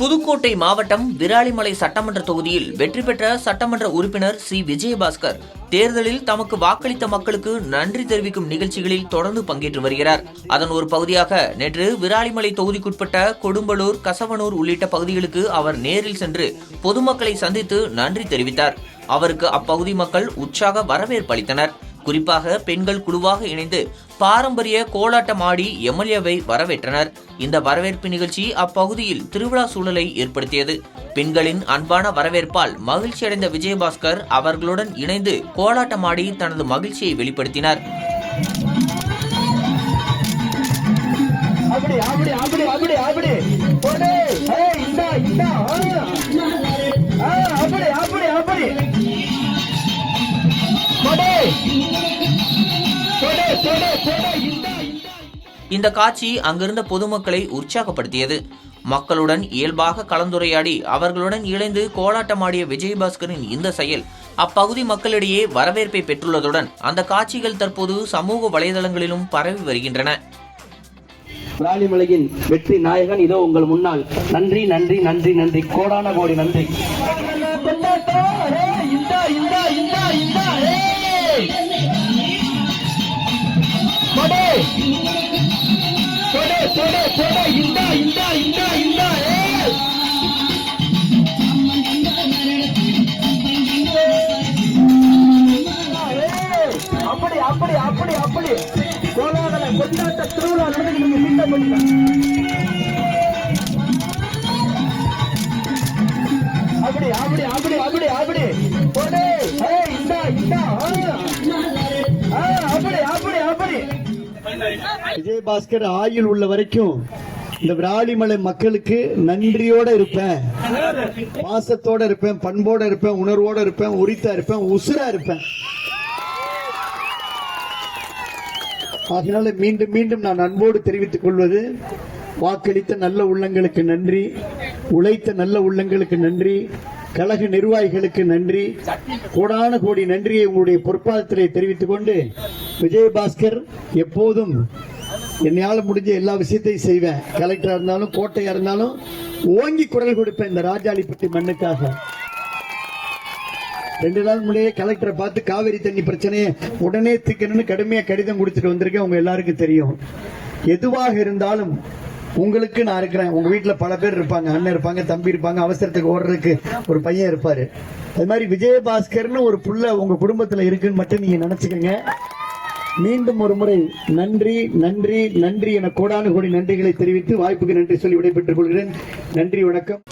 புதுக்கோட்டை மாவட்டம் விராலிமலை சட்டமன்ற தொகுதியில் வெற்றி பெற்ற சட்டமன்ற உறுப்பினர் சி விஜயபாஸ்கர் தேர்தலில் தமக்கு வாக்களித்த மக்களுக்கு நன்றி தெரிவிக்கும் நிகழ்ச்சிகளில் தொடர்ந்து பங்கேற்று வருகிறார். அதன் ஒரு பகுதியாக நேற்று விராலிமலை தொகுதிக்குட்பட்ட கொடும்பலூர், கசவனூர் உள்ளிட்ட பகுதிகளுக்கு அவர் நேரில் சென்று பொதுமக்களை சந்தித்து நன்றி தெரிவித்தார். அவருக்கு அப்பகுதி மக்கள் உற்சாக வரவேற்பு அளித்தனர். குறிப்பாக பெண்கள் குழுவாக இணைந்து பாரம்பரிய கோலாட்டம் ஆடி எம்எல்ஏவை வரவேற்றனர். இந்த வரவேற்பு நிகழ்ச்சி அப்பகுதியில் திருவிழா சூழலை ஏற்படுத்தியது. பெண்களின் அன்பான வரவேற்பால் மகிழ்ச்சியடைந்த விஜயபாஸ்கர் அவர்களுடன் இணைந்து கோலாட்டம் ஆடி தனது மகிழ்ச்சியை வெளிப்படுத்தினார். இந்த காட்சி அங்கிருந்த பொதுமக்களை உற்சாகப்படுத்தியது. மக்களுடன் இயல்பாக கலந்துரையாடி அவர்களுடன் இணைந்து கோலாட்டமாடிய விஜயபாஸ்கரின் இந்த செயல் அப்பகுதி மக்களிடையே வரவேற்பை பெற்றுள்ளதுடன் அந்த காட்சிகள் தற்போது சமூக வலைதளங்களிலும் பரவி வருகின்றன. விராலிமலையின் வெற்றி நாயகன் இதோ உங்கள் முன்னால். நன்றி நன்றி நன்றி நன்றி, கோடான கோடி நன்றி. அப்படி அப்படி அப்படி அப்படி கோலாகல கொண்டாட்ட திருவிழா நடந்து நீங்க திட்டம் பண்ணீங்க. அப்படி அப்படி அப்படி அப்படி அப்படி போடு. அப்படி அப்படி அப்படி விஜயபாஸ்கர் ஆயுள் உள்ள வரைக்கும் இந்த விராலிமலை மக்களுக்கு நன்றியோட இருப்பேன், பாசத்தோட இருப்பேன், பண்போட இருப்பேன், உணர்வோட இருப்பேன், உரித்தா இருப்பேன், உசுரா இருப்பேன். அதனால மீண்டும் மீண்டும் நான் அன்போடு தெரிவித்துக் கொள்வது, வாக்களித்த நல்ல உள்ளங்களுக்கு நன்றி, உழைத்த நல்ல உள்ளங்களுக்கு நன்றி, கழக நிர்வாகிகளுக்கு நன்றி, கோடான கோடி நன்றியை உங்களுடைய பொறுப்பாளத்திலே தெரிவித்துக் கொண்டு, விஜயபாஸ்கர் எப்போதும் என்னால் முடிஞ்ச எல்லா விஷயத்தையும் செய்வேன். கலெக்டரா இருந்தாலும் கோட்டையா இருந்தாலும் ஓங்கி குரல் கொடுப்பேன் இந்த ராஜாளிப்பட்டி மண்ணுக்காக. 2 நாள் முன்னே கலெக்டரை பார்த்து காவிரி தண்ணி பிரச்சனையை உடனே தீர்க்கணும்னு கடுமையா கடிதம் கொடுத்துட்டு வந்திருக்கேன். உங்க எல்லாருக்கும் தெரியும். எதுவாக இருந்தாலும் உங்களுக்கு நான் இருக்கிறேன். உங்க வீட்டுல பல பேர் இருப்பாங்க, அண்ணன் இருப்பாங்க, தம்பி இருப்பாங்க, அவசரத்துக்கு ஓடுறதுக்கு ஒரு பையன் இருப்பாரு. அது மாதிரி விஜயபாஸ்கர்னு ஒரு புள்ள உங்க குடும்பத்துல இருக்குன்னு மட்டும் நீங்க நினைச்சுக்கங்க. மீண்டும் ஒரு முறை நன்றி நன்றி நன்றி என கோடானு கோடி நன்றிகளை தெரிவித்து வாய்ப்புக்கு நன்றி சொல்லி விடைபெற்றுக் கொள்கிறேன். நன்றி, வணக்கம்.